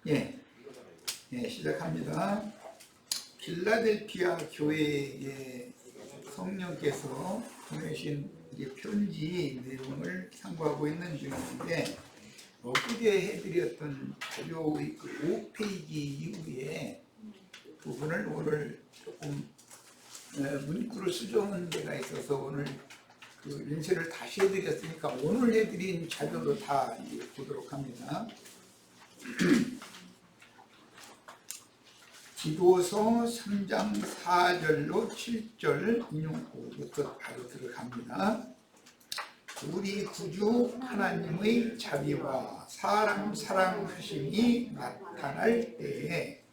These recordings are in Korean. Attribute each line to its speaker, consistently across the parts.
Speaker 1: 예, 시작합니다. 필라델피아 교회에 성령께서 보내신 편지 내용을 참고하고 있는 중인데, 엊그제 해드렸던 자료의 그 5페이지 이후에 부분을 오늘 조금 문구를 수정한 데가 있어서 오늘 그 인쇄를 다시 해드렸으니까 오늘 해드린 자료로 다 보도록 합니다. 기도서 3장 4절로 7절 인용구부터 바로 들어갑니다. 우리 구주 하나님의 자비와 사람 사랑하심이 나타날 때에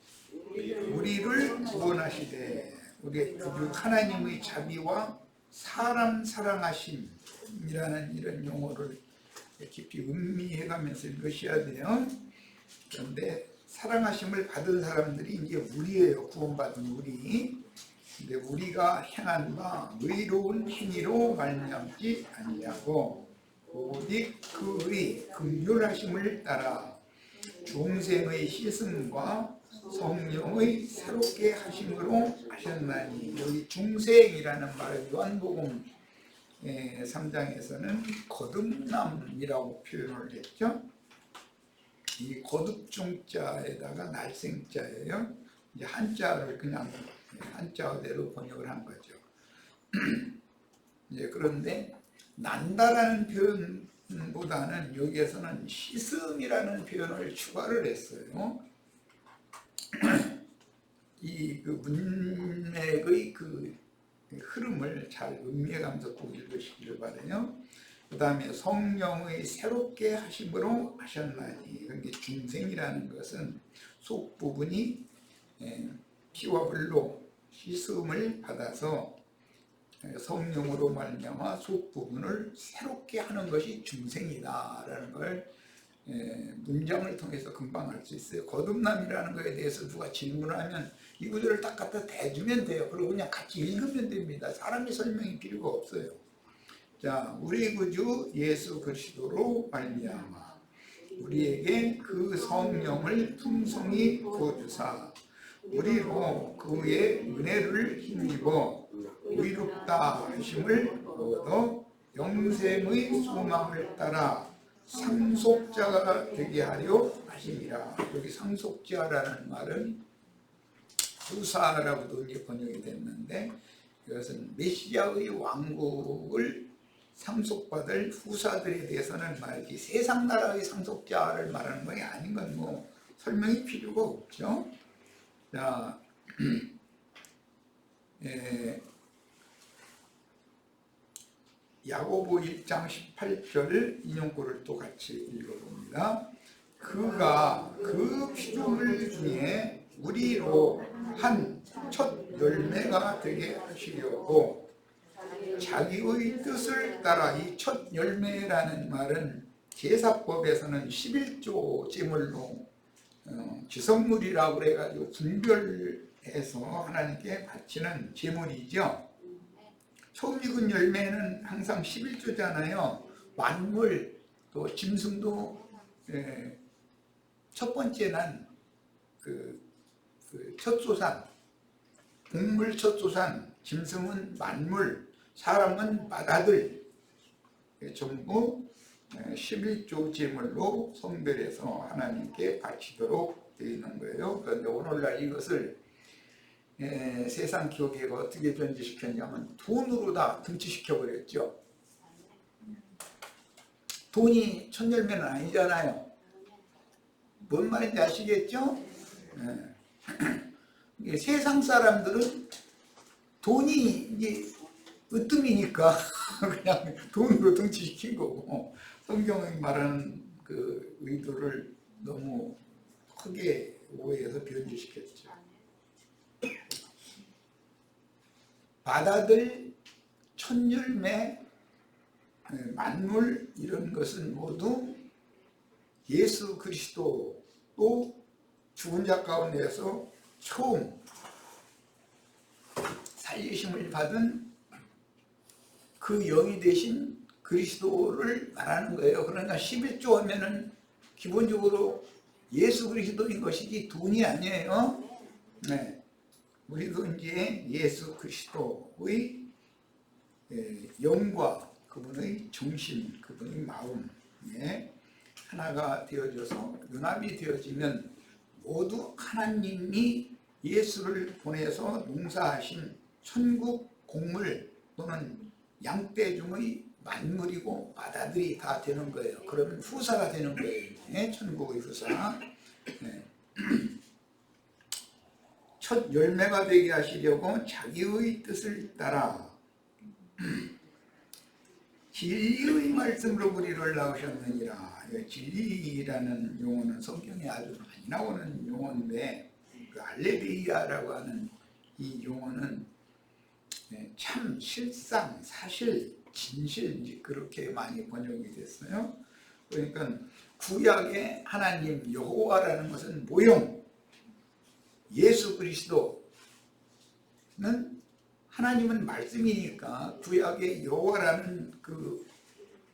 Speaker 1: 우리를 구원하시되, 우리 구주 하나님의 자비와 사람 사랑하심이라는 이런 용어를 깊이 음미해가면서 읽으셔야 돼요. 그런데 사랑하심을 받은 사람들이 이제 우리예요. 구원받은 우리. 근데 우리가 행한 바 의로운 행위로 말미암지 아니하고 오직 그의 긍휼하심을 따라 중생의 씻음과 성령의 새롭게 하심으로 하셨나니, 여기 중생이라는 말을 요한복음 3장에서는 거듭남이라고 표현을 했죠. 이 거듭중자에다가 날생자예요. 이제 한자를 그냥 한자어대로 번역을 한 거죠. 이제 그런데 난다라는 표현보다는 여기에서는 씻음이라는 표현을 추가를 했어요. 이 그 문맥의 그 흐름을 잘 음미해가면서 꼭 읽으시기를 바라요. 그 다음에 성령의 새롭게 하심으로 하셨나니, 그게 중생이라는 것은 속 부분이 피와 불로 씻음을 받아서 성령으로 말미암아 속 부분을 새롭게 하는 것이 중생이다라는 걸 문장을 통해서 금방 알 수 있어요. 거듭남이라는 것에 대해서 누가 질문하면 이 구절을 딱 갖다 대주면 돼요. 그리고 그냥 같이 읽으면 됩니다. 사람이 설명이 필요가 없어요. 자, 우리 구주 예수 그리스도로 말미암아 우리에게 그 성령을 풍성히 부어주사 우리로 그의 은혜를 힘입어 의롭다 하심을 얻어 영생의 소망을 따라 상속자가 되게 하려 하심이라. 여기 상속자라는 말은 후사라고도 이제 번역이 됐는데, 이것은 메시아의 왕국을 상속받을 후사들에 대해서는 말이지 세상 나라의 상속자를 말하는 것이 아닌 건 뭐 설명이 필요가 없죠. 자, 야고보 1장 18절 인용구를 또 같이 읽어봅니다. 그가 그 피조물 중에 우리로 한 첫 열매가 되게 하시려고 자기의 뜻을 따라, 이 첫 열매라는 말은 제사법에서는 11조 제물로 지성물이라고 그래가지고 분별해서 하나님께 바치는 제물이죠. 처음 익은 열매는 항상 11조잖아요. 만물, 또 짐승도 첫 번째 난 첫소산, 동물 첫소산, 짐승은 만물, 사람은 맏아들, 전부 11조 제물로 성별해서 하나님께 바치도록 되어 있는 거예요. 그런데 오늘날 이것을 세상 교계가 어떻게 변질시켰냐면 돈으로 다 등치시켜버렸죠. 돈이 첫 열매는 아니잖아요. 뭔 말인지 아시겠죠? 세상 사람들은 돈이 이제 으뜸이니까 그냥 돈으로 등치시킨 거고, 성경이 말하는 그 의도를 너무 크게 오해해서 변질시켰죠. 맏아들, 첫열매, 만물, 이런 것은 모두 예수 그리스도, 또 죽은 자 가운데서 처음 살리심을 받은 그 영이 되신 그리스도를 말하는 거예요. 그러니까 11조 하면은 기본적으로 예수 그리스도인 것이지 돈이 아니에요. 네. 우리도 이제 예수 그리스도의 영과 그분의 정신, 그분의 마음 하나가 되어져서 연합이 되어지면 모두 하나님이 예수를 보내서 농사하신 천국 곡물 또는 양떼중의 만물이고 바다들이 다 되는 거예요. 그러면 후사가 되는 거예요. 천국의 후사. 첫 열매가 되게 하시려고 자기의 뜻을 따라 진리의 말씀으로 우리를 낳으셨느니라. 진리라는 용어는 성경에 아주 많이 나오는 용어인데 그 알레리아라고 하는 이 용어는 참, 실상, 사실, 진실 그렇게 많이 번역이 됐어요. 그러니까 구약의 하나님 여호와라는 것은 모형, 예수 그리스도는 하나님은 말씀이니까 구약의 여호와라는 그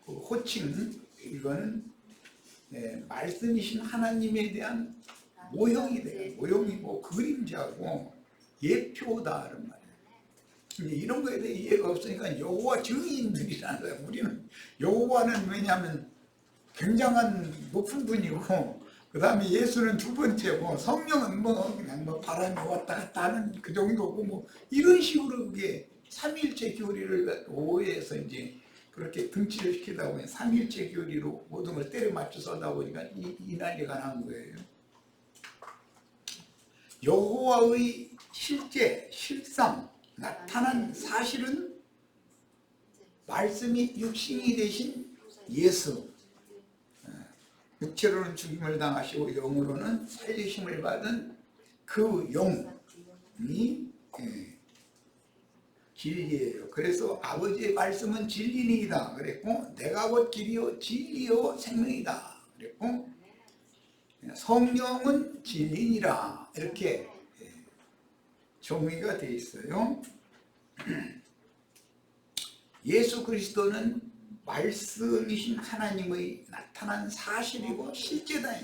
Speaker 1: 호칭, 이거는 말씀이신 하나님에 대한 모형이 돼요. 모형이고 그림자고 예표다라는 말이에요. 이런 거에 대해 이해가 없으니까 여호와 증인들이라는 거예요. 우리는 여호와는 왜냐하면 굉장한 높은 분이고 그 다음에 예수는 두 번째고 성령은 그냥 바람이 왔다 갔다 하는 그 정도고 이런 식으로 그게 삼위일체 교리를 오해해서 이제 그렇게 등치를 시키다 보니 삼위일체 교리로 모든 걸 때려 맞춰서 하다 보니까 이 난리가 난 거예요. 여호와의 실제, 실상, 나타난 사실은 말씀이 육신이 되신 예수, 육체로는 죽임을 당하시고 영으로는 살리심을 받은 그 영이 진리예요. 그래서 아버지의 말씀은 진리니이다 그랬고, 내가 곧 길이요 진리요 생명이다 그랬고, 성령은 진리니라 이렇게 정의가 되어 있어요. 예수 그리스도는 말씀이신 하나님의 나타난 사실이고 실제다.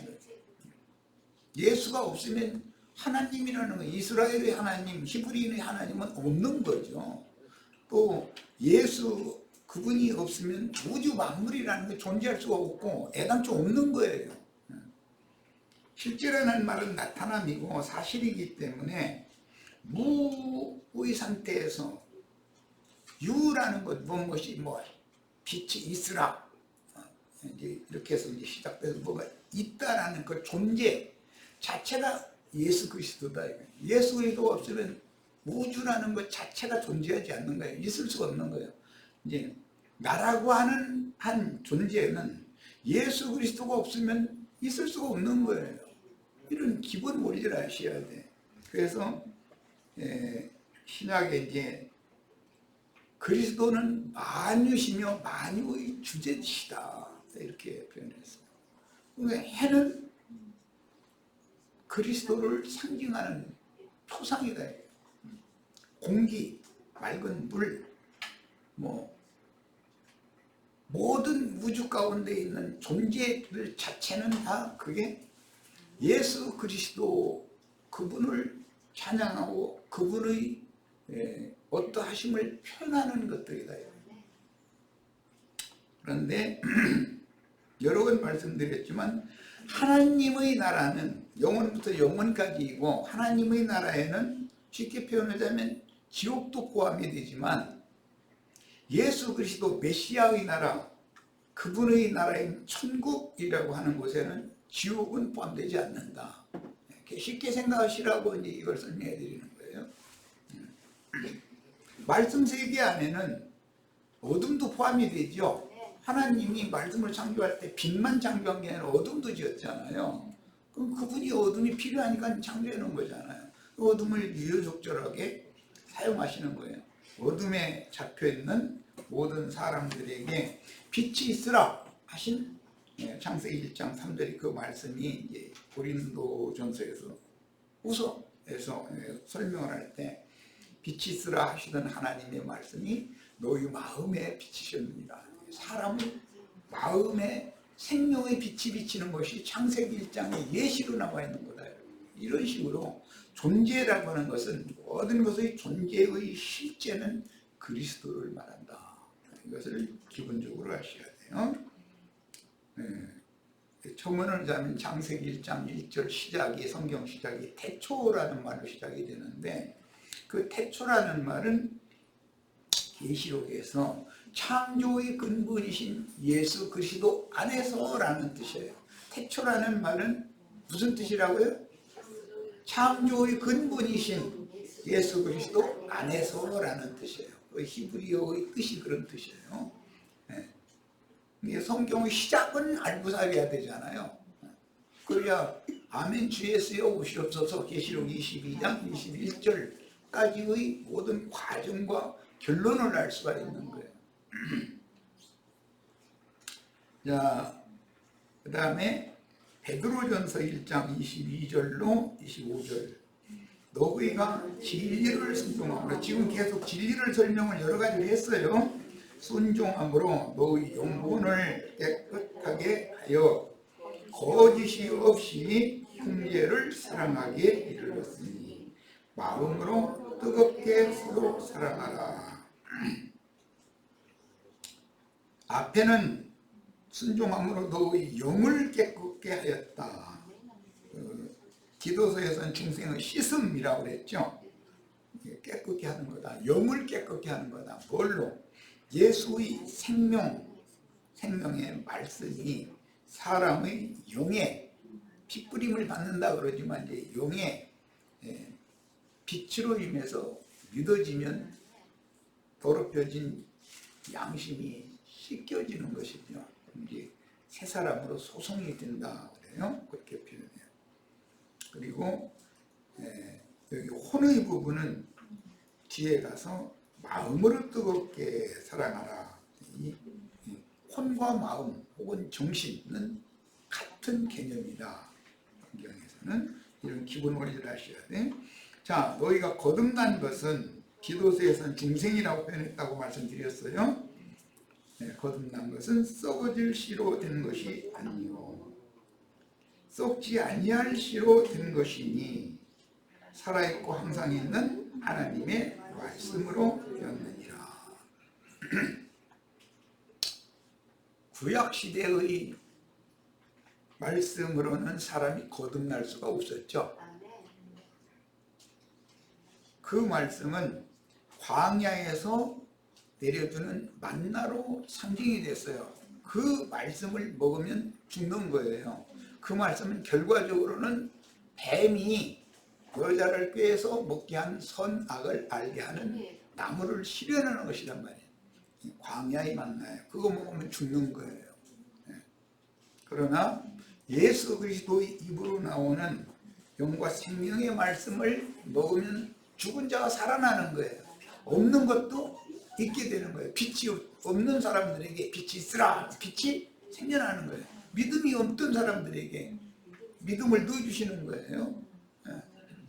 Speaker 1: 예수가 없으면 하나님이라는 거, 이스라엘의 하나님, 히브리인의 하나님은 없는 거죠. 또 예수 그분이 없으면 우주 만물이라는 게 존재할 수가 없고 애당초 없는 거예요. 실제라는 말은 나타남이고 사실이기 때문에 무의 상태에서 유라는 것, 무엇이 빛이 있으라 이제 이렇게 해서 이제 시작돼서 뭐가 있다라는 그 존재 자체가 예수 그리스도다. 예수 그리스도가 없으면 우주라는 것 자체가 존재하지 않는 거예요. 있을 수가 없는 거예요. 이제 나라고 하는 한 존재는 예수 그리스도가 없으면 있을 수가 없는 거예요. 이런 기본 원리를 아셔야 돼. 그래서 신약에 이제 그리스도는 만유시며 만유의 주제시다 이렇게 표현했어요. 그러니까 해는 그리스도를 상징하는 표상이다. 공기, 맑은 물, 모든 우주 가운데 있는 존재들 자체는 다 그게 예수 그리스도 그분을 찬양하고 그분의 어떠하심을 표현하는 것들이다. 그런데 여러 번 말씀드렸지만 하나님의 나라는 영원부터 영원까지이고 하나님의 나라에는 쉽게 표현하자면 지옥도 포함이 되지만 예수 그리스도 메시아의 나라, 그분의 나라인 천국이라고 하는 곳에는 지옥은 포함되지 않는다. 쉽게 생각하시라고 이제 이걸 설명해 드리는 거예요. 말씀 세계 안에는 어둠도 포함이 되죠. 하나님이 말씀을 창조할 때 빛만 창조한 게 아니라 어둠도 지었잖아요. 그럼 그분이 어둠이 필요하니까 창조해 놓은 거잖아요. 그 어둠을 유효적절하게 사용하시는 거예요. 어둠에 잡혀있는 모든 사람들에게 빛이 있으라 하신 창세기 1장 3절이 그 말씀이 이제 고린도전서에서 후서에서 설명을 할 때 빛이 있으라 하시던 하나님의 말씀이 너희 마음에 비치셨느니라. 사람의 마음에 생명의 빛이 비치는 것이 창세기 1장에 예시로 나와 있는 거다. 이런 식으로 존재라고 하는 것은 모든 것의 존재의 실제는 그리스도를 말한다. 이것을 기본적으로 아셔야 돼요. 첨언을 하자면 창세기 1장 1절 시작이, 성경 시작이 태초라는 말로 시작이 되는데, 그 태초라는 말은 계시록에서 창조의 근본이신 예수 그리스도 안에서라는 뜻이에요. 태초라는 말은 무슨 뜻이라고요? 창조의 근본이신 예수 그리스도 안에서라는 뜻이에요. 그 히브리어의 뜻이 그런 뜻이에요. 성경의 시작은 알고 살아야 되잖아요. 그래야 아멘 주 예수여 오시옵소서 계시록 22장 21절까지의 모든 과정과 결론을 알 수가 있는 거예요. 자, 그 다음에 베드로전서 1장 22절로 25절. 너희가 진리를 순종함으로, 지금 계속 진리를 설명을 여러 가지로 했어요. 순종함으로 너희 영혼을 깨끗하게 하여 거짓이 없이 형제를 사랑하게 이르렀으니 마음으로 뜨겁게 서로 사랑하라. 앞에는 순종함으로 너희 영을 깨끗게 하였다. 기도서에서는 중생의 씻음이라고 그랬죠. 깨끗게 하는 거다. 영을 깨끗게 하는 거다. 뭘로? 예수의 생명의 말씀이 사람의 영에 핏부림을 받는다 그러지만 이제 영에 빛으로 인해서 믿어지면 더럽혀진 양심이 씻겨지는 것이죠. 이제 새 사람으로 소송이 된다 그래요. 그렇게 표현해요. 그리고 여기 혼의 부분은 뒤에 가서 마음으로 뜨겁게 사랑하라. 이 혼과 마음 혹은 정신은 같은 개념이다. 성경에서는 이런 기본 원리를 아셔야 돼. 자, 너희가 거듭난 것은 기도서에서는 중생이라고 표현했다고 말씀드렸어요. 거듭난 것은 썩어질 씨로 된 것이 아니요 썩지 아니할 씨로 된 것이니 살아있고 항상 있는 하나님의 말씀으로 되었느니라. 구약시대의 말씀으로는 사람이 거듭날 수가 없었죠. 그 말씀은 광야에서 내려주는 만나로 상징이 됐어요. 그 말씀을 먹으면 죽는 거예요. 그 말씀은 결과적으로는 뱀이 여자를 꾀해서 먹게 한 선악을 알게 하는 나무를 실현하는 것이란 말이에요. 광야의 만나예요. 그거 먹으면 죽는 거예요. 그러나 예수 그리스도의 입으로 나오는 영과 생명의 말씀을 먹으면 죽은 자가 살아나는 거예요. 없는 것도 있게 되는 거예요. 빛이 없는 사람들에게 빛이 있으라. 빛이 생겨나는 거예요. 믿음이 없던 사람들에게 믿음을 넣어주시는 거예요.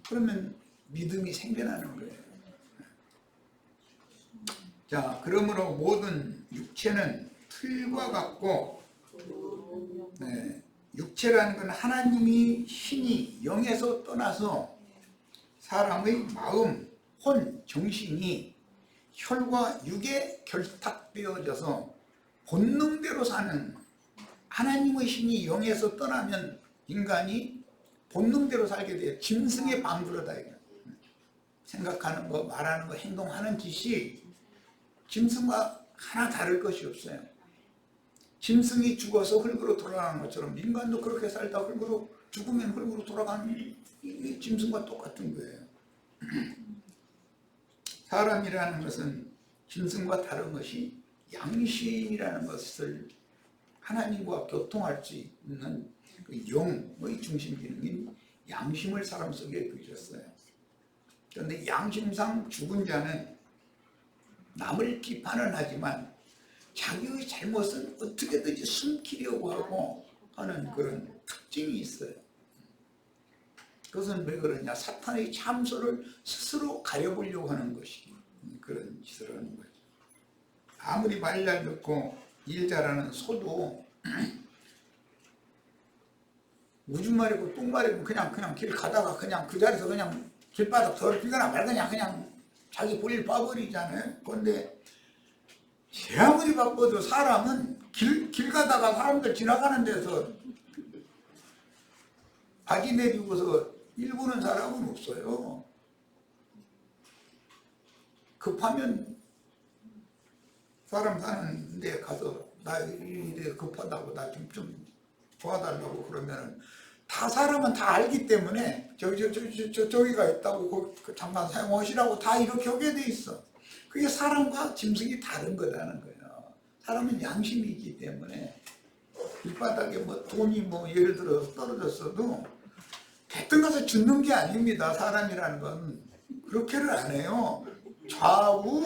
Speaker 1: 그러면 믿음이 생겨나는 거예요. 자, 그러므로 모든 육체는 틀과 같고, 육체라는 건 하나님이 신이 영에서 떠나서 사람의 마음, 혼, 정신이 혈과 육에 결탁되어져서 본능대로 사는, 하나님의 신이 영에서 떠나면 인간이 본능대로 살게 돼요. 짐승의 방부르다. 생각하는 거, 말하는 거, 행동하는 짓이 짐승과 하나 다를 것이 없어요. 짐승이 죽어서 흙으로 돌아가는 것처럼 인간도 그렇게 살다 흙으로 죽으면 흙으로 돌아가는 이 짐승과 똑같은 거예요. 사람이라는 것은 짐승과 다른 것이 양심이라는 것을 하나님과 교통할 수 있는 그 영의 중심 기능인 양심을 사람 속에 두셨어요. 그런데 양심상 죽은 자는 남을 비판은 하지만 자기의 잘못은 어떻게든지 숨기려고 하고 하는 그런 특징이 있어요. 그것은 왜 그러냐? 사탄의 참소를 스스로 가려보려고 하는 것이 그런 짓을 하는 거죠. 아무리 말 잘 듣고 일 잘하는 소도 우주말이고 똥말이고 그냥 길 가다가 그냥 그 자리에서 그냥 길바닥 더럽히거나 말거나 그냥 자기 볼일 봐버리잖아요. 그런데 아무리 바빠도 사람은 길 가다가 사람들 지나가는 데서 바지 내리고서 일구는 사람은 없어요. 급하면 사람 사는 데 가서 나 이래 급하다고 나 좀 도와달라고 그러면은 다 사람은 다 알기 때문에 저기가 있다고 잠깐 사용하시라고 다 이렇게 하게 돼 있어. 그게 사람과 짐승이 다른 거라는 거예요. 사람은 양심이 있기 때문에 길바닥에 뭐 돈이 뭐 예를 들어 떨어졌어도 대뜸 가서 줍는 게 아닙니다. 사람이라는 건 그렇게를 안 해요. 좌우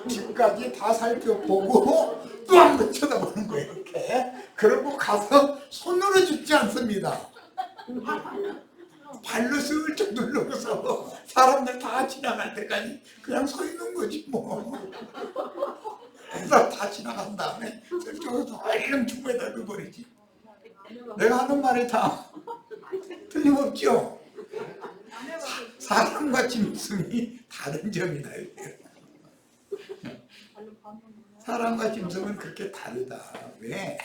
Speaker 1: 뒤까지 다 살펴보고 또 한 번 쳐다보는 거예요. 이렇게. 그러고 가서 손으로 줍지 않습니다. 발로 슬쩍 눌러서 사람들 다 지나갈 때까지 그냥 서 있는 거지 뭐. 그래서 다 지나간 다음에 저쪽에서 얼른 주부에다 넣어버리지. 내가 하는 말이 다 틀림없죠. 사람과 짐승이 다른 점이다. 사람과 짐승은 그렇게 다르다. 왜?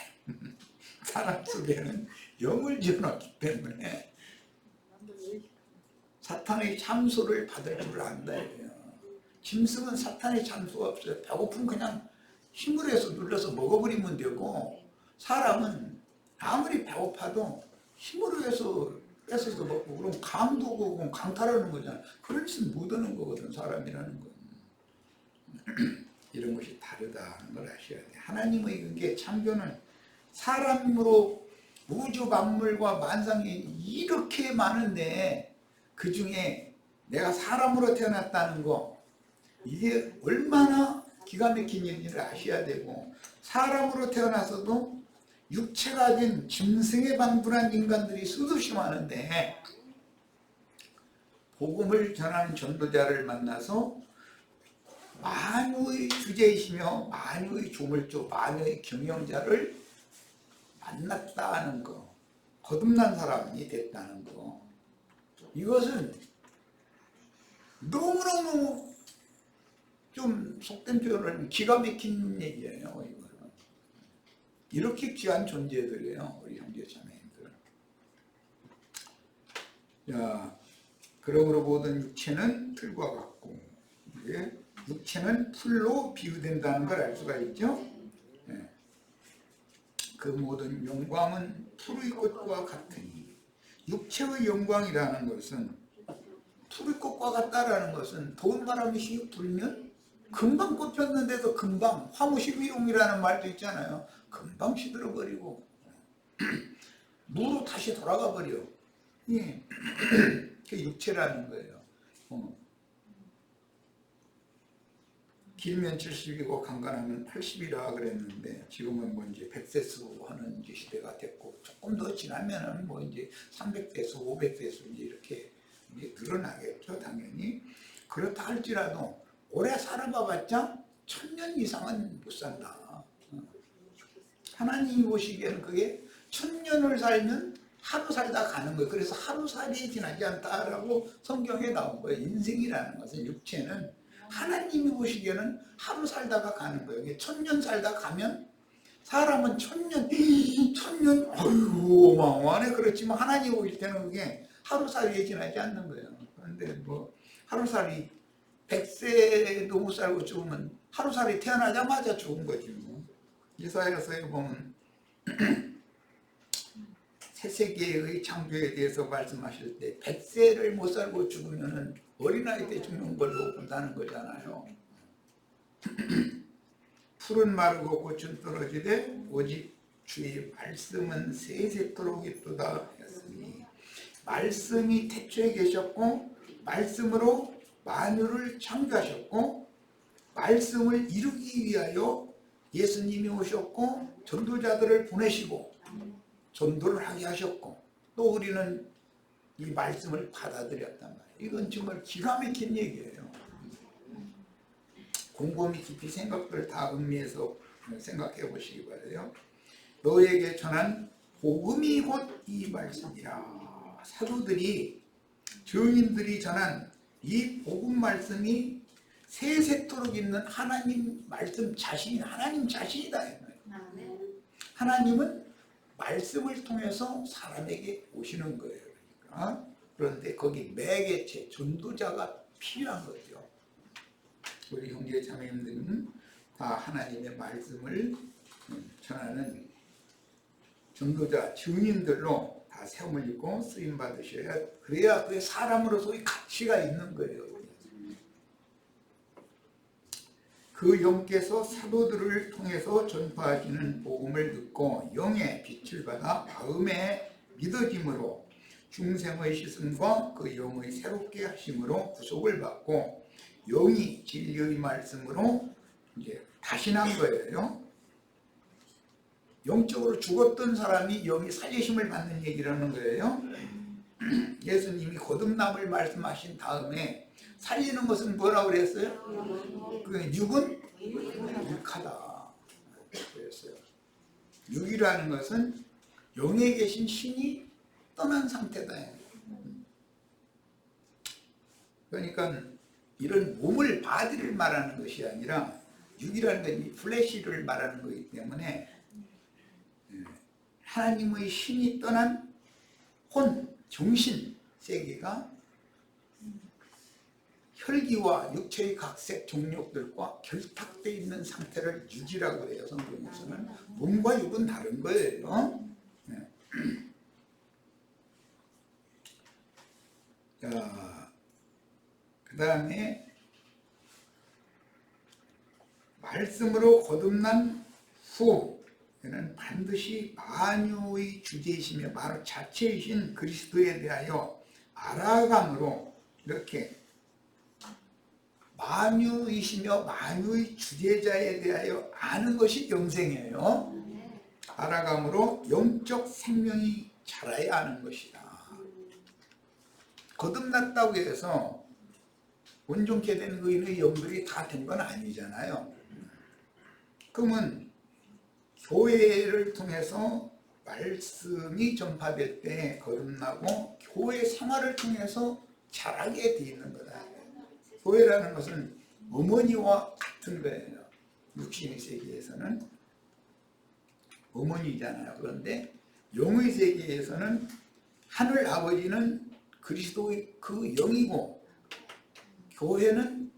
Speaker 1: 사람 속에는 영을 지어놨기 때문에 사탄의 참소를 받을 줄 안다. 짐승은 사탄의 참소가 없어요. 배고프면 그냥 힘을 해서 눌러서 먹어버리면 되고, 사람은 아무리 배고파도 힘으로 해서 뺏어서 먹고, 그럼 강도 오고 강탈하는 거잖아. 그런 짓은 못 하는 거거든, 사람이라는 건. 이런 것이 다르다는 걸 아셔야 돼. 하나님의 게 창조는 사람으로 우주 만물과 만상이 이렇게 많은데 그 중에 내가 사람으로 태어났다는 거, 이게 얼마나 기가 막힌 일인지를 아셔야 되고, 사람으로 태어나서도 육체가 가진 짐승에 반분한 인간들이 수없이 많은데 복음을 전하는 전도자를 만나서 만유의 주제이시며 만유의 조물주, 만유의 경영자를 만났다는 거, 거듭난 사람이 됐다는 거, 이것은 너무너무 좀 속된 표현을 기가 막힌 얘기예요. 이거는. 이렇게 귀한 존재들이에요, 우리 형제자매님들. 자, 그러므로 모든 육체는 풀과 같고, 육체는 풀로 비유된다는 걸 알 수가 있죠. 네. 그 모든 영광은 풀의 꽃과 같으니, 육체의 영광이라는 것은 풀의 꽃과 같다라는 것은 더운 바람이 휙 불면 금방 꽃 폈는데도 금방, 화무시비용이라는 말도 있잖아요. 금방 시들어버리고 무로 다시 돌아가 버려. 예. 그게 육체라는 거예요. 길면 70이고 강간하면 80이라 그랬는데 지금은 뭐 이제 100세수 하는 이제 시대가 됐고, 조금 더 지나면은 뭐 이제 300세수, 500세수 이제 이렇게 이제 늘어나겠죠, 당연히. 그렇다 할지라도 오래 살아봐봤자 1000년 이상은 못 산다. 하나님이 보시기에는 그게 1000년을 살면 하루 살다 가는 거예요. 그래서 하루살이 지나지 않다라고 성경에 나온 거예요. 인생이라는 것은, 육체는 하나님이 보시기에는 하루 살다가 가는 거예요. 1000년 살다 가면, 사람은 1000년, 아이고 어마어마하네. 그렇지만 하나님 보실 때는 그게 하루살이에 지나지 않는 거예요. 그런데 뭐 하루살이 100세도 못 살고 죽으면 하루살이 태어나자마자 죽은 거지 뭐. 이사야서에 보면 새 세계의 창조에 대해서 말씀하실 때 100세를 못 살고 죽으면 어린아이 때 죽는 걸로 본다는 거잖아요. 풀은 마르고 꽃은 떨어지되 오직 주의 말씀은 세세토록 있도다 했으니, 말씀이 태초에 계셨고 말씀으로 만유를 창조하셨고, 말씀을 이루기 위하여 예수님이 오셨고 전도자들을 보내시고 전도를 하게 하셨고, 또 우리는 이 말씀을 받아들였단 말이에요. 이건 정말 기가 막힌 얘기예요. 곰곰이 깊이 생각들 다 음미해서 생각해 보시기 바라요. 너에게 전한 복음이 곧 이 말씀이라. 사도들이 증인들이 전한 이 복음 말씀이 세세토록 있는 하나님 말씀 자신이 하나님 자신이다. 하나님은 말씀을 통해서 사람에게 오시는 거예요. 그러니까. 그런데 거기 매개체, 전도자가 필요한 거죠. 우리 형제 자매님들은 다 하나님의 말씀을 전하는 전도자, 증인들로 다 세움을 입고 쓰임 받으셔야, 그래야 그 사람으로서의 가치가 있는 거예요. 그 영께서 사도들을 통해서 전파하시는 복음을 듣고 영의 빛을 받아 마음에 믿어짐으로 중생의 씻음과 그 영의 새롭게 하심으로 구속을 받고 영이 진리의 말씀으로 이제 다시 난 거예요. 영적으로 죽었던 사람이 영이 살리심을 받는 얘기라는 거예요. 예수님이 거듭남을 말씀하신 다음에 살리는 것은 뭐라고 그랬어요? 그 육은 육하다 그랬어요. 육이라는 것은 영에 계신 신이 떠난 상태다. 그러니까 이런 몸을 바디를 말하는 것이 아니라 육이라는 건 이 플래시를 말하는 거기 때문에 하나님의 신이 떠난 혼, 정신 세계가 혈기와 육체의 각색 종족들과 결탁되어 있는 상태를 육이라고 해요. 성경에서는 몸과 육은 다른 거예요. 자, 그 다음에 말씀으로 거듭난 후에는 반드시 만유의 주제이시며 바로 자체이신 그리스도에 대하여 알아감으로, 이렇게 만유이시며 만유의 주제자에 대하여 아는 것이 영생이에요. 알아감으로 영적 생명이 자라야 하는 것이다. 거듭났다고 해서 온전케 된 의인의 영들이 다 된 건 아니잖아요. 그러면 교회를 통해서 말씀이 전파될 때 거듭나고 교회 생활을 통해서 자라게 돼 있는 거다. 교회라는 것은 어머니와 같은 거예요. 육신의 세계에서는 어머니잖아요. 그런데 영의 세계에서는 하늘 아버지는 그리스도의 그 영이고, 교회는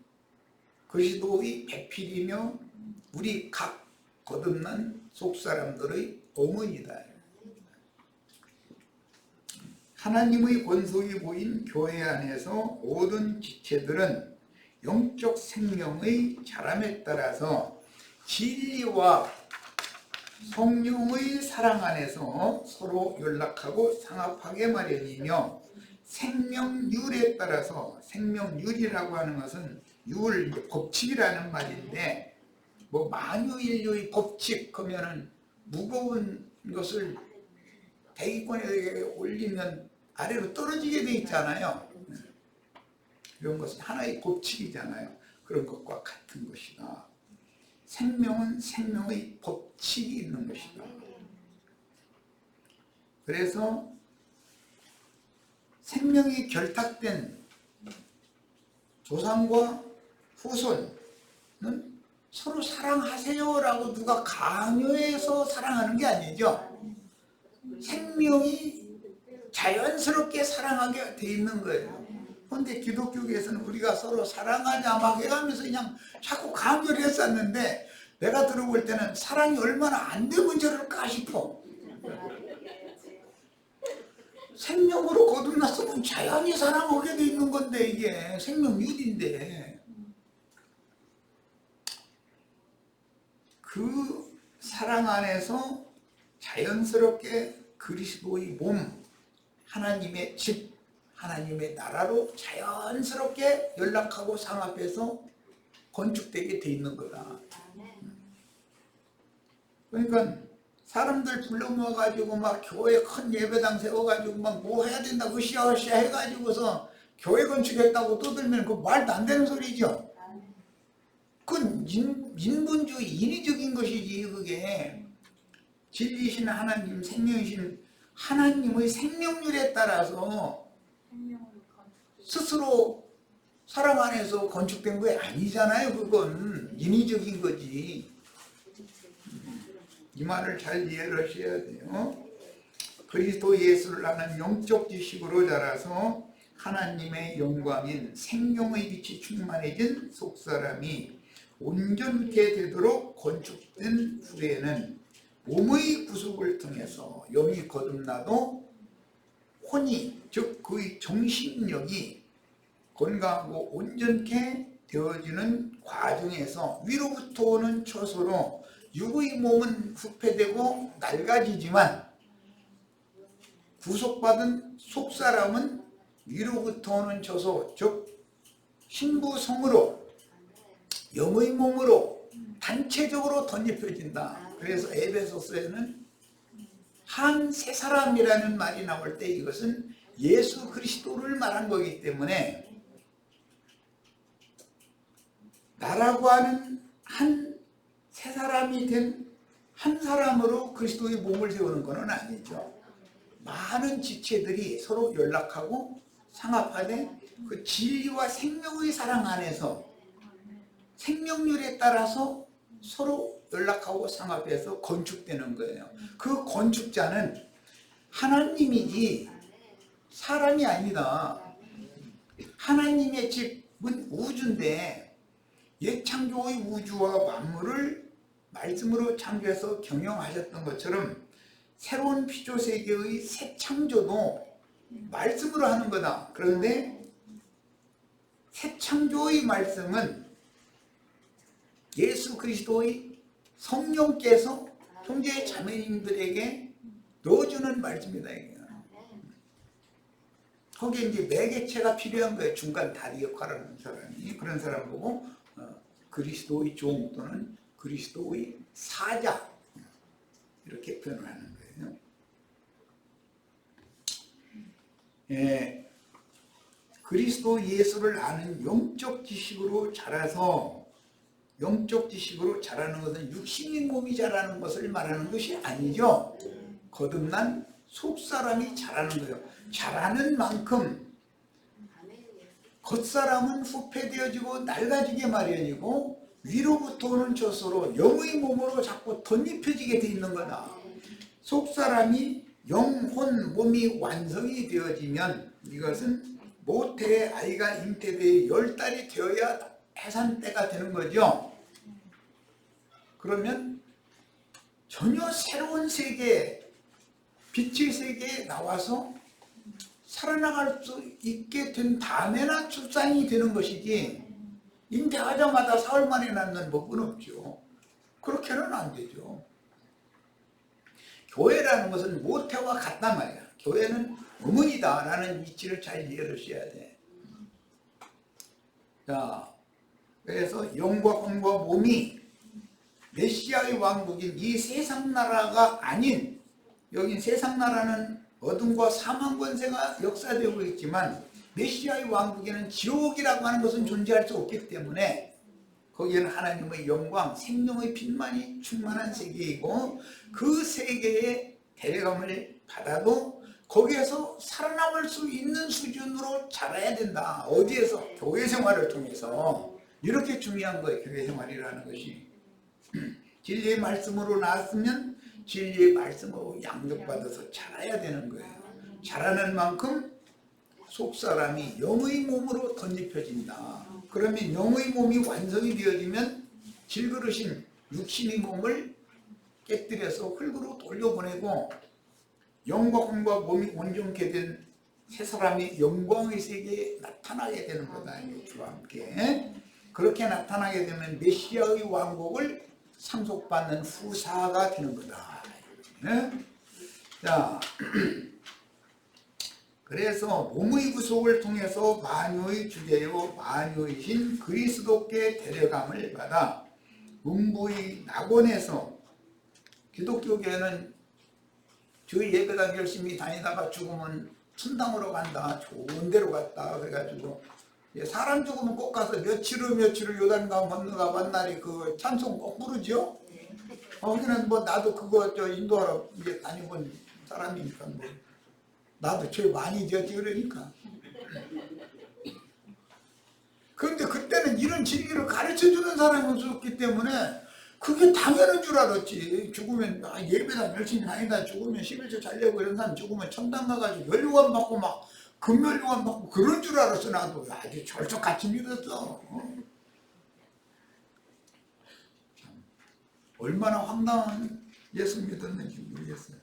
Speaker 1: 그리스도의 배필이며 우리 각 거듭난 속사람들의 어머니다. 하나님의 권속이 보인 교회 안에서 모든 지체들은 영적 생명의 자람에 따라서 진리와 성령의 사랑 안에서 서로 연락하고 상합하게 마련이며, 생명률에 따라서, 생명률이라고 하는 것은 율, 법칙이라는 말인데, 뭐 만유인류의 법칙 하면은 무거운 것을 대기권에 올리면 아래로 떨어지게 돼 있잖아요. 이런 것은 하나의 법칙이잖아요. 그런 것과 같은 것이다. 생명은 생명의 법칙이 있는 것이다. 그래서 생명이 결탁된 조상과 후손은 서로 사랑하세요라고 누가 강요해서 사랑하는 게 아니죠. 생명이 자연스럽게 사랑하게 돼 있는 거예요. 그런데 기독교계에서는 우리가 서로 사랑하자 막 해가면서 그냥 자꾸 강요를 했었는데, 내가 들어볼 때는 사랑이 얼마나 안 되면 저럴까 싶어. 생명으로 거듭났으면 자연히 사랑하게 돼 있는 건데, 이게 생명률인데, 그 사랑 안에서 자연스럽게 그리스도의 몸, 하나님의 집, 하나님의 나라로 자연스럽게 연락하고 상합해서 건축되게 돼 있는 거다. 그러니까 사람들 불러 모아가지고 막 교회 큰 예배당 세워가지고 막 뭐 해야 된다 으쌰으쌰 해가지고서 교회 건축했다고 떠들면 그 말도 안 되는 소리죠. 그건 인본주의 인위적인 것이지. 그게 진리신 하나님, 생명이신 하나님의 생명률에 따라서 스스로 사람 안에서 건축된 거 아니잖아요. 그건 인위적인 거지. 이 말을 잘 이해를 하셔야 돼요. 그리스도 예수를 아는 영적 지식으로 자라서 하나님의 영광인 생명의 빛이 충만해진 속사람이 온전케 되도록 건축된 후에는 몸의 구속을 통해서 영이 거듭나도 혼이, 즉 그의 정신력이 건강하고 온전케 되어지는 과정에서 위로부터 오는 초소로 육의 몸은 후패되고 낡아지지만 구속받은 속사람은 위로부터 오는 초소, 즉 신부성으로 영의 몸으로 단체적으로 덧입혀진다. 그래서 에베소서에는 한 새 사람이라는 말이 나올 때 이것은 예수 그리스도를 말한 거기 때문에 나라고 하는 한 새 사람이 된 한 사람으로 그리스도의 몸을 세우는 것은 아니죠. 많은 지체들이 서로 연락하고 상합하되 그 진리와 생명의 사랑 안에서 생명률에 따라서 서로 연락하고 상합해서 건축되는 거예요. 그 건축자는 하나님이지 사람이 아니다. 하나님의 집은 우주인데 옛 창조의 우주와 만물을 말씀으로 창조해서 경영하셨던 것처럼 새로운 피조세계의 새 창조도 말씀으로 하는 거다. 그런데 새 창조의 말씀은 예수 그리스도의 성령께서 형제 자매님들에게 넣어주는 말씀이다. 거기에 이제 매개체가 필요한 거예요. 중간 다리 역할을 하는 사람이. 그런 사람 보고 그리스도의 종 또는 그리스도의 사자 이렇게 표현을 하는 거예요. 그리스도 예수를 아는 영적 지식으로 자라서 영적 지식으로 자라는 것은 육신의 몸이 자라는 것을 말하는 것이 아니죠. 거듭난 속사람이 자라는 거예요. 자라는 만큼 겉사람은 후패되어지고 낡아지게 마련이고 위로부터 오는 조소로 영의 몸으로 자꾸 덧입혀지게 돼 있는 거다. 속사람이 영혼 몸이 완성이 되어지면 이것은 모태의 아이가 잉태되어 10달이 되어야 해산 때가 되는 거죠. 그러면 전혀 새로운 세계, 빛의 세계에 나와서 살아나갈 수 있게 된 다음에나 출산이 되는 것이지 잉태하자마자 사흘 만에 낳는 법은 없죠. 그렇게는 안 되죠. 교회라는 것은 모태와 같단 말이야. 교회는 어머니다라는 이치를 잘 이해를 하셔야 돼. 자, 그래서 영과 혼과 몸이 메시아의 왕국인 이 세상 나라가 아닌, 여긴 세상 나라는 어둠과 사망 권세가 역사되고 있지만 메시아의 왕국에는 지옥이라고 하는 것은 존재할 수 없기 때문에 거기에는 하나님의 영광, 생명의 빛만이 충만한 세계이고 그 세계에 데려감을 받아도 거기에서 살아남을 수 있는 수준으로 자라야 된다. 어디에서? 교회 생활을 통해서. 이렇게 중요한 거예요. 교회 생활이라는 것이. 진리의 말씀으로 나왔으면 진리의 말씀으로 양육받아서 자라야 되는 거예요. 자라는 만큼 속사람이 영의 몸으로 덧입혀진다. 그러면 영의 몸이 완성이 되어지면 질그릇인 육신의 몸을 깨뜨려서 흙으로 돌려보내고 영과 혼과 몸이 온전케 된 새 사람이 영광의 세계에 나타나게 되는 거다. 주와 함께. 그렇게 나타나게 되면 메시아의 왕국을 상속받는 후사가 되는 거다. 네? 자, 그래서 몸의 구속을 통해서 만유의 주제요 만유이신 그리스도께 데려감을 받아 음부의 낙원에서, 기독교계는 주의 예배당 열심히 다니다가 죽으면 천당으로 간다, 좋은 데로 갔다 그래가지고 사람 죽으면 꼭 가서 며칠 후 요단강 건너가 만날이 그 찬송 꼭 부르죠. 그냥 뭐 나도 그거 인도하러 이제 다녀본 사람이니까 뭐 나도 죄 많이 지었지 그러니까. 그런데 그때는 이런 진리를 가르쳐주는 사람이 없었기 때문에 그게 당연한 줄 알았지. 죽으면 예배당 열심히 다니다 죽으면 11조 잘려고 이런 사람 죽으면 천당 가가지고 연료관 받고 막 금연료관 받고 그런 줄 알았어. 나도 아주 철석같이 믿었어. 참, 얼마나 황당한 예수 믿었는지 모르겠어요.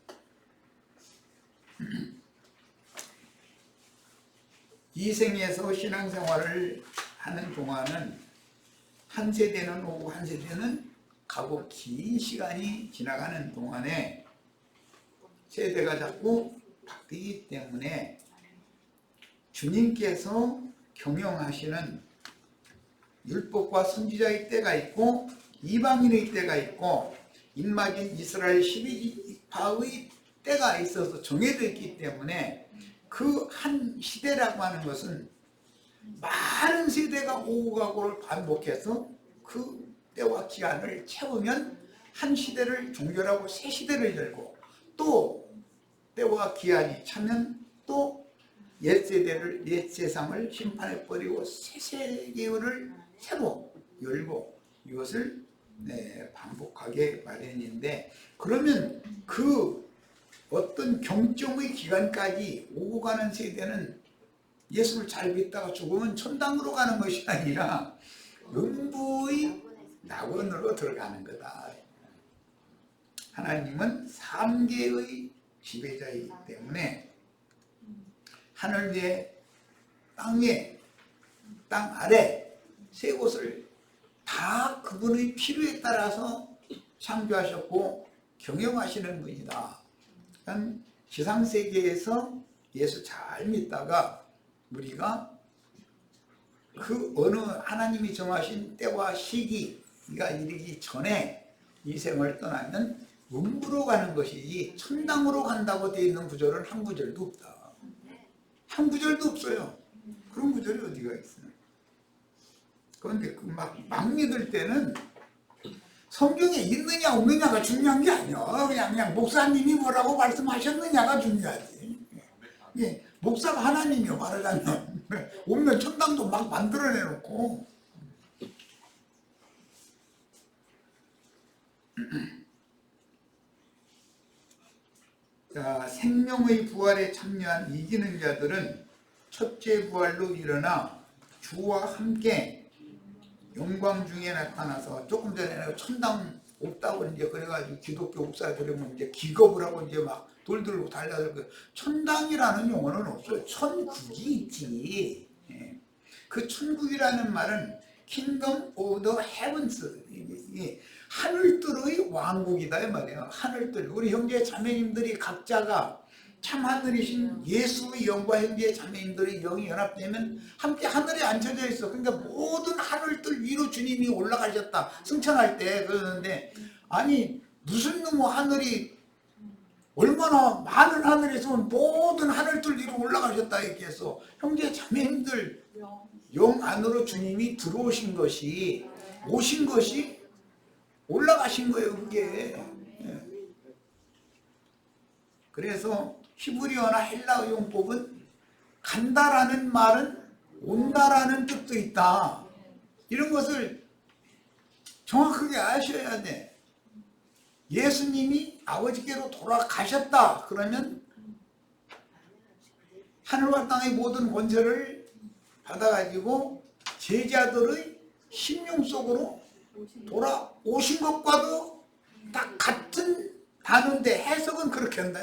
Speaker 1: 이 생에서 신앙생활을 하는 동안은 한 세대는 오고 한 세대는 가고 긴 시간이 지나가는 동안에 세대가 자꾸 바뀌기 때문에 주님께서 경영하시는 율법과 선지자의 때가 있고 이방인의 때가 있고 인막인 이스라엘 12지파의 때가 있어서 정해져 있기 때문에 그 한 시대라고 하는 것은 많은 세대가 오고 가고를 반복해서 그 때와 기한을 채우면 한 시대를 종결하고 새 시대를 열고 또 때와 기한이 차면 또 옛 세대를 옛 세상을 심판해 버리고 새 세계를 새로 열고 이것을 반복하게 마련인데 그러면 그 어떤 경점의 기간까지 오고 가는 세대는 예수를 잘 믿다가 죽으면 천당으로 가는 것이 아니라 음부의 낙원으로 들어가는 거다. 하나님은 3계의 지배자이기 때문에 하늘 위에 땅 위에 땅 아래 세 곳을 다 그분의 필요에 따라서 창조하셨고 경영하시는 분이다. 지상세계에서 예수 잘 믿다가 우리가 그 어느 하나님이 정하신 때와 시기가 이르기 전에 이 생을 떠나면 음부로 가는 것이지 천당으로 간다고 되어 있는 구절은 한 구절도 없다. 한 구절도 없어요. 그런 구절이 어디가 있어요. 그런데 그 막 믿을 때는 성경에 있느냐 없느냐가 중요한 게 아니야. 그냥 목사님이 뭐라고 말씀하셨느냐가 중요하지. 예, 목사가 하나님이요 말하자면 없는 천당도 막 만들어내놓고. 자, 생명의 부활에 참여한 이기는 자들은 첫째 부활로 일어나 주와 함께 영광 중에 나타나서 조금 전에 천당 없다고 이제 그래가지고 기독교 목사들이 이제 기겁을 하고 이제 막 돌들고 달려들고 천당이라는 용어는 없어요. 천국이 있지. 예. 그 천국이라는 말은 Kingdom of the Heavens, 하늘들의 왕국이다 이 말이에요. 하늘들 우리 형제 자매님들이 각자가 참 하늘이신 예수의 영과 형제 자매님들의 영이 연합되면 함께 하늘에 앉혀져 있어. 그러니까 모든 하늘들 위로 주님이 올라가셨다 승천할 때 그러는데 아니 무슨 놈의 하늘이 얼마나 많은 하늘에서 모든 하늘들 위로 올라가셨다 얘기해서 형제 자매님들 영 안으로 주님이 들어오신 것이 오신 것이 올라가신 거예요 그게. 그래서 히브리어나 헬라어 용법은 간다라는 말은 온다라는 뜻도 있다. 이런 것을 정확하게 아셔야 돼. 예수님이 아버지께로 돌아가셨다. 그러면 하늘과 땅의 모든 권세를 받아가지고 제자들의 심령 속으로 돌아오신 것과도 딱 같은 단어인데 해석은 그렇게 한다.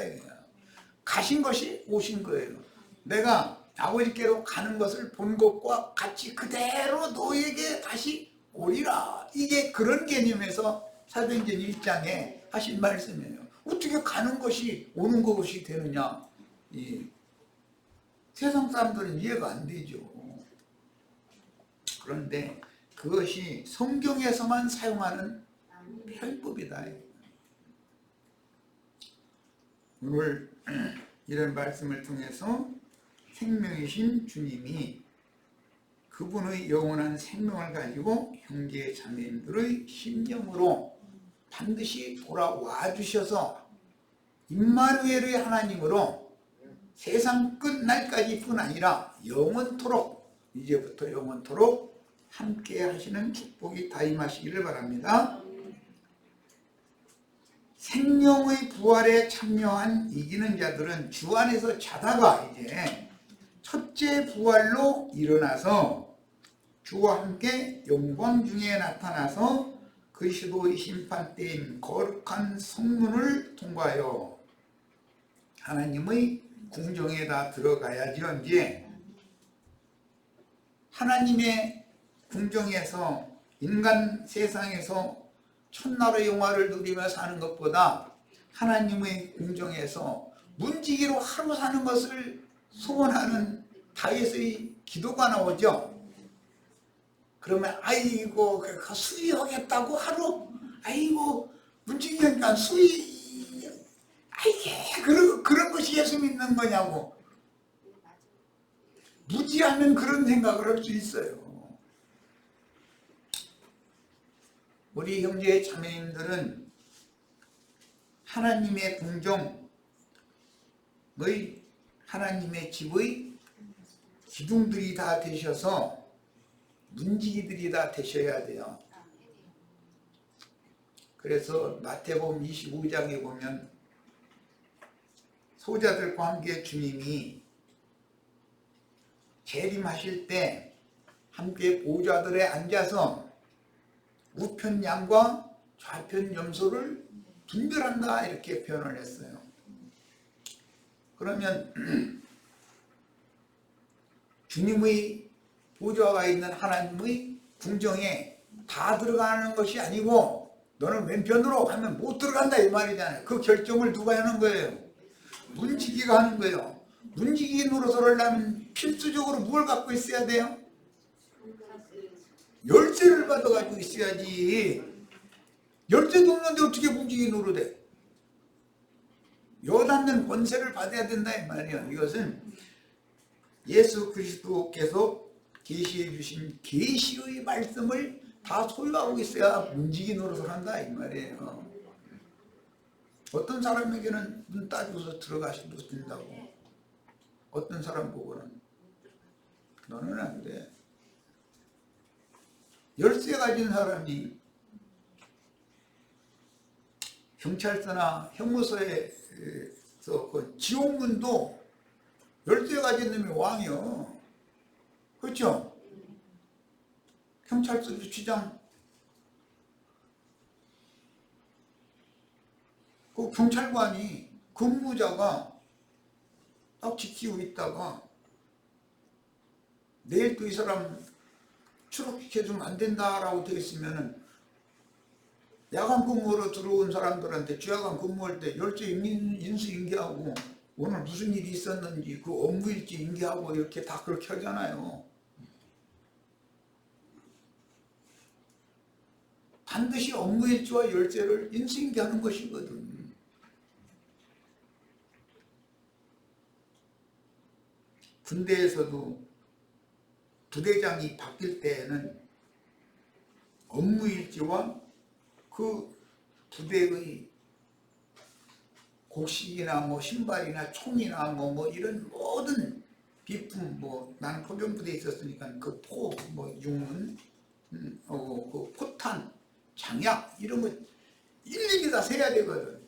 Speaker 1: 가신 것이 오신 거예요. 내가 아버지께로 가는 것을 본 것과 같이 그대로 너에게 다시 오리라. 이게 그런 개념에서 사도행전 1장에 하신 말씀이에요. 어떻게 가는 것이 오는 것이 되느냐. 세상 사람들은 이해가 안 되죠. 그런데 그것이 성경에서만 사용하는 편법이다. 오늘 이런 말씀을 통해서 생명이신 주님이 그분의 영원한 생명을 가지고 형제 자매님들의 심령으로 반드시 돌아와 주셔서 임마누엘의 하나님으로 세상 끝날까지 뿐 아니라 영원토록, 이제부터 영원토록 함께 하시는 축복이 다 임하시기를 바랍니다. 생명의 부활에 참여한 이기는 자들은 주 안에서 자다가 이제 첫째 부활로 일어나서 주와 함께 영광 중에 나타나서 그리스도의 심판대인 거룩한 성문을 통과하여 하나님의 궁정에다 들어가야지요. 이제 하나님의 궁정에서 인간 세상에서 천나라의 영화를 누리며 사는 것보다 하나님의 궁정에서 문지기로 하루 사는 것을 소원하는 다윗의 기도가 나오죠. 그러면 아이고 수의하겠다고 하루, 아이고 문지기니까 수의, 아이게 그런 것이 예수 믿는 거냐고 무지하면 그런 생각을 할 수 있어요. 우리 형제 자매님들은 하나님의 궁정의, 하나님의 집의 기둥들이 다 되셔서 문지기들이 다 되셔야 돼요. 그래서 마태복음 25장에 보면 소자들과 함께 주님이 재림하실 때 함께 보좌들에 앉아서 우편 양과 좌편 염소를 분별한다, 이렇게 표현을 했어요. 그러면 주님의 보좌가 있는 하나님의 궁정에 다 들어가는 것이 아니고 너는 왼편으로 가면 못 들어간다, 이 말이잖아요. 그 결정을 누가 하는 거예요? 문지기가 하는 거예요. 문지기 노릇을 하려면 필수적으로 뭘 갖고 있어야 돼요? 열쇠를 받아가지고 있어야지. 열쇠도 없는데 어떻게 문지기 노릇해? 여닫는 권세를 받아야 된다, 이 말이에요. 이것은 예수 그리스도께서 계시해 주신 계시의 말씀을 다 소유하고 있어야 문지기 노릇을 한다, 이 말이에요. 어떤 사람에게는 문 따주고서 들어가셔도 된다고, 어떤 사람 보고는 너는 안 돼. 열쇠 가진 사람이 경찰서나 형무소에서 그 지옥문도 열쇠 가진 놈이 왕이요. 그렇죠? 경찰서 주치장, 그 경찰관이 근무자가 딱 지키고 있다가 내일 또 이 사람 출국시켜주면 안 된다라고 되어 있으면은 야간 근무로 들어온 사람들한테 주야간 근무할 때 열쇠 인수인계하고 오늘 무슨 일이 있었는지 그 업무일지 인계하고 이렇게 다 그렇게 하잖아요. 반드시 업무일지와 열쇠를 인수인계하는 것이거든. 군대에서도 부대장이 바뀔 때에는 업무일지와 그 부대의 곡식이나 뭐 신발이나 총이나 뭐 이런 모든 비품, 뭐 나는 포병부대에 있었으니까 그 포, 뭐 융문, 그 포탄, 장약 이런 거 일일이 다 세야 되거든.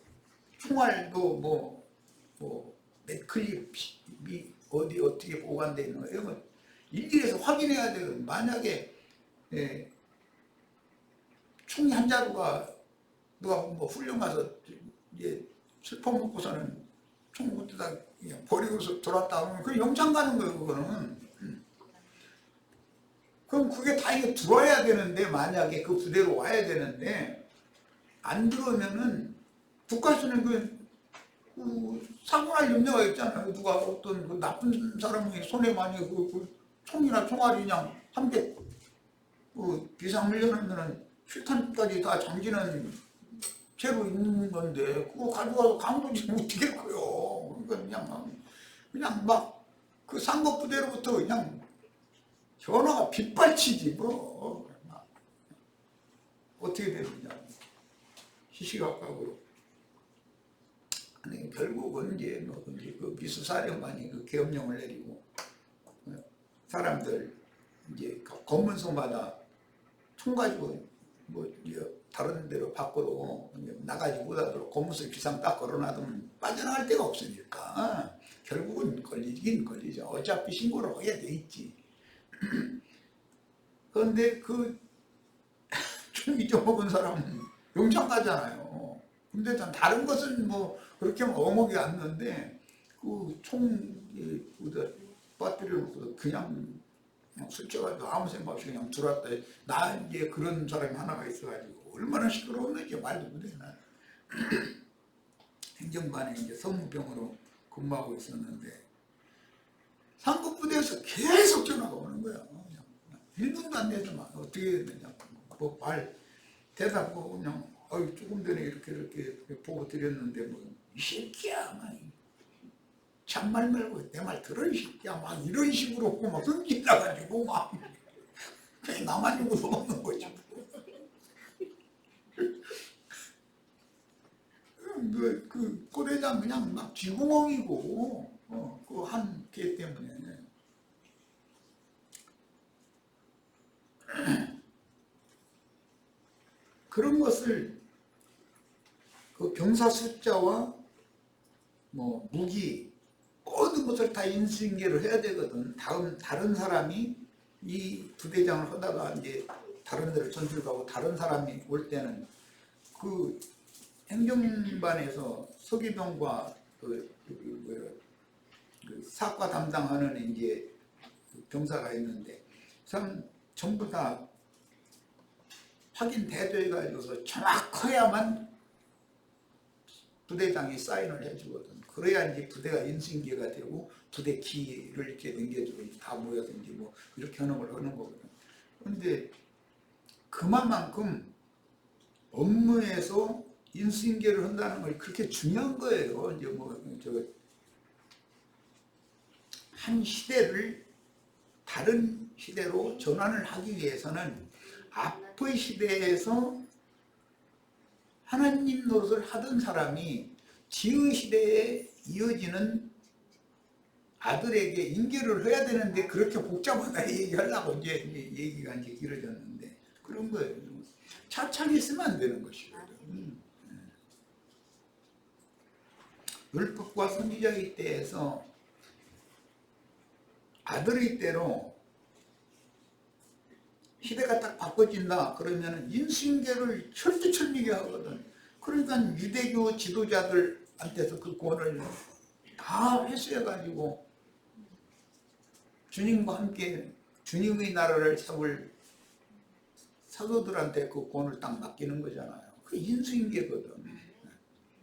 Speaker 1: 총알도 뭐 맥클립이 어디 어떻게 보관되어 있는 거 이런 거 일일에서 확인해야 돼요. 만약에 총이 한 자루가 누가 뭐 훈련 가서 이제 슬퍼 먹고서는 총 못에다 버리고서 돌았다 하면 그 영창 가는 거예요. 그거는. 그럼 그게 다 이게 들어와야 되는데, 만약에 그 부대로 와야 되는데 안 들어오면은 국가에서는 그 사고 날 염려가 있잖아요. 누가 어떤 그 나쁜 사람이 손에 많이 그 총이나 총알이 그냥 함께 그 비상훈련하면은 실탄까지 다 잠기는 채로 있는 건데 그거 가져가서 강도지 어떻게 할거요. 그러니까 그냥 막 그 상급부대로부터 그냥 전화가 빗발치지 뭐 어떻게 되느냐. 시시각각으로. 아니, 결국은 이제 그 미수사령관이 그 계엄령을 내리고 사람들 이제 검문소마다 총 가지고 뭐 다른 데로 밖으로 나가지 못하도록 검문소 비상 딱 걸어놔두면 빠져나갈 데가 없으니까 결국은 걸리긴 걸리죠. 어차피 신고를 해야 돼 있지. 그런데 그 총 잊어먹은 사람은 영장 가잖아요. 근데 다른 것은 뭐 그렇게 어목이 않는데 그 총 빠뜨려 놓고 그냥 술져가지고 아무 생각 없이 그냥 들어왔다. 나 이제 그런 사람이 하나가 있어가지고 얼마나 시끄러웠는지 말도 못해. 나 행정반에 이제 성무병으로 근무하고 있었는데 상급부대에서 계속 전화가 오는 거야. 1분도 안 되더만 어떻게 되냐. 뭐 말 대답하고 그냥 조금 전에 이렇게 보고 드렸는데 뭐 이 새끼야 막 참말 말고 내 말 들어 이 새끼야 막 이런 식으로 막 흥기 나가지고 막 그냥 나만 죽어서 먹는 거지. 그 고대장 그냥 막 쥐구멍이고 그 한 개 때문에. 그런 것을 그 병사 숫자와 뭐 무기 모든 것을 다 인수인계를 해야 되거든. 다른 사람이 이 부대장을 하다가 이제 다른 데를 전출 가고 다른 사람이 올 때는 그 행정반에서 서기병과 그 사과 담당하는 이제 병사가 있는데 참 전부 다 확인 대조해가지고서 정확해야만 부대장이 사인을 해주거든. 그래야 이제 부대가 인수인계가 되고 부대 키를 이렇게 넘겨주고 다 모여서 이제 뭐 이렇게 하는 걸 하는 거거든. 그런데 그만큼 업무에서 인수인계를 한다는 걸 그렇게 중요한 거예요. 이제 뭐 한 시대를 다른 시대로 전환을 하기 위해서는 앞의 시대에서 하나님 노릇을 하던 사람이 지의 시대에 이어지는 아들에게 인계를 해야 되는데 그렇게 복잡하게 얘기하려고 이제 얘기가 이제 길어졌는데 그런 거예요. 차차기 있으면 안 되는 것이거든. 율법과 선지자의 때에서 아들의 때로 시대가 딱 바꿔진다 그러면 인수인계를 철두철미하게 하거든. 그러니까 유대교 지도자들한테서 그 권을 다 회수해가지고 주님과 함께 주님의 나라를 세울 사도들한테 그 권을 딱 맡기는 거잖아요. 그 인수인계거든.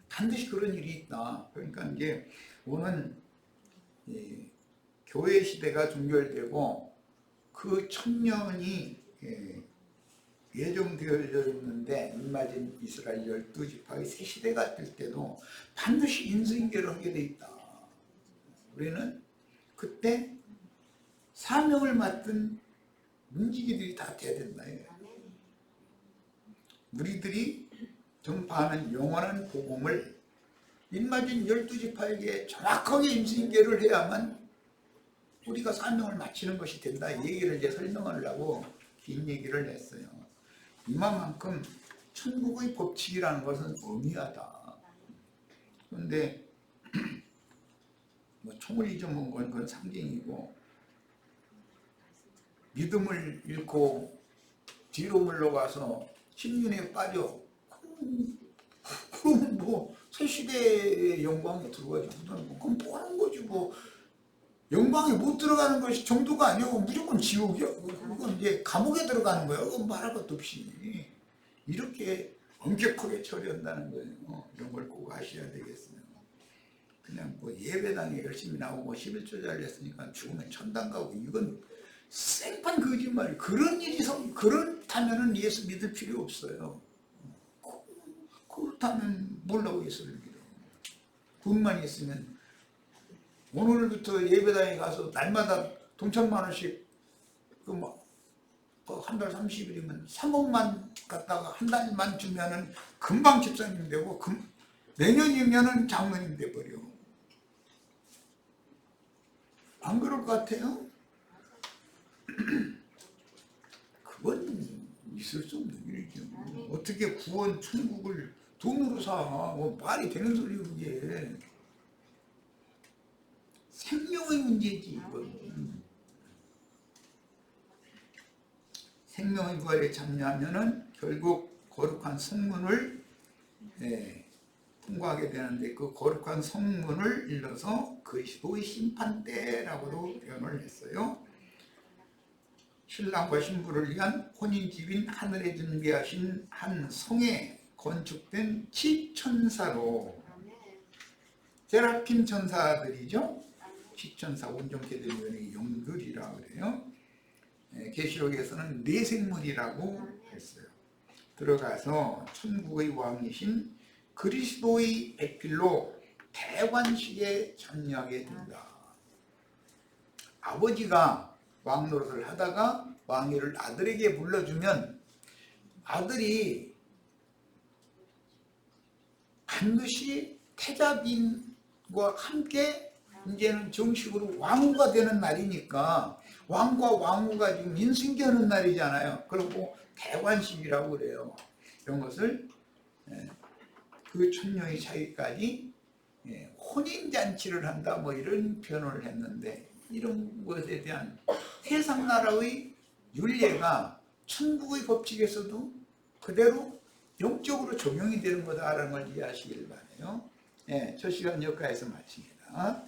Speaker 1: 반드시 그런 일이 있다. 그러니까 이제 오는 교회 시대가 종결되고 그 청년이 예정되어져 있는데 임마진 이스라엘 12지파의 새 시대가 될 때도 반드시 인수인계를 하게 돼 있다. 우리는 그때 사명을 맡은 문지기들이 다 돼야 된다. 우리들이 전파하는 영원한 복음을 임마진 12지파에게 정확하게 인수인계를 해야만 우리가 사명을 마치는 것이 된다. 이 얘기를 이제 설명하려고 긴 얘기를 했어요. 이만큼 천국의 법칙이라는 것은 엄미하다. 그런데 뭐 총을 잊어먹은 건 그건 상징이고 믿음을 잃고 뒤로 물러가서 신륜에 빠져 그럼 뭐 새 시대의 영광에 들어가지고 그럼 뭐 하는 거지 뭐. 영광에 못 들어가는 것이 정도가 아니고 무조건 지옥이야. 그건 이제 감옥에 들어가는 거야. 그건 말할 것도 없이. 이렇게 엄격하게 처리한다는 거예요. 이런 걸 꼭 아셔야 되겠어요. 그냥 뭐 예배당에 열심히 나오고 11조 잘렸으니까 죽으면 천당 가고 이건 생판 거짓말. 그런 일이 그렇다면은 예수 믿을 필요 없어요. 그렇다면 뭘라고 예수를 믿어. 돈만 있으면 오늘부터 예배당에 가서 날마다 돈 1,000만 원씩 한 달 30일이면 3억만 갖다가 한 달만 주면은 금방 집사님 되고 내년이면은 장로님 돼버려. 안 그럴 것 같아요? 그건 있을 수 없는 일이죠. 어떻게 구원 천국을 돈으로 사? 뭐 말이 되는 소리예요 그게. 생명의 문제지 이건. 생명의 부활에 참여하면은 결국 거룩한 성문을 통과하게 되는데, 그 거룩한 성문을 일러서 그리스도의 심판대라고도 표현을 했어요. 신랑과 신부를 위한 혼인집인 하늘에 준비하신 한 성에 건축된 지천사로, 세라핌 천사들이죠. 지천사 온전케된 영들이라 그래요. 계시록에서는 내생물이라고 했어요. 들어가서 천국의 왕이신 그리스도의 백필로 대관식에 참여하게 된다. 아버지가 왕 노릇을 하다가 왕위를 아들에게 물려주면 아들이 반드시 태자빈과 함께 이제는 정식으로 왕후가 되는 날이니까, 왕과 왕후가 지금 인승기하는 날이잖아요. 그리고 대관식이라고 그래요. 이런 것을 그 천년의 차이까지 혼인잔치를 한다, 뭐 이런 표현을 했는데, 이런 것에 대한 세상 나라의 윤례가 천국의 법칙에서도 그대로 영적으로 적용이 되는 거다라는 걸 이해하시길 바라요. 첫 시간 여기까지서 마칩니다.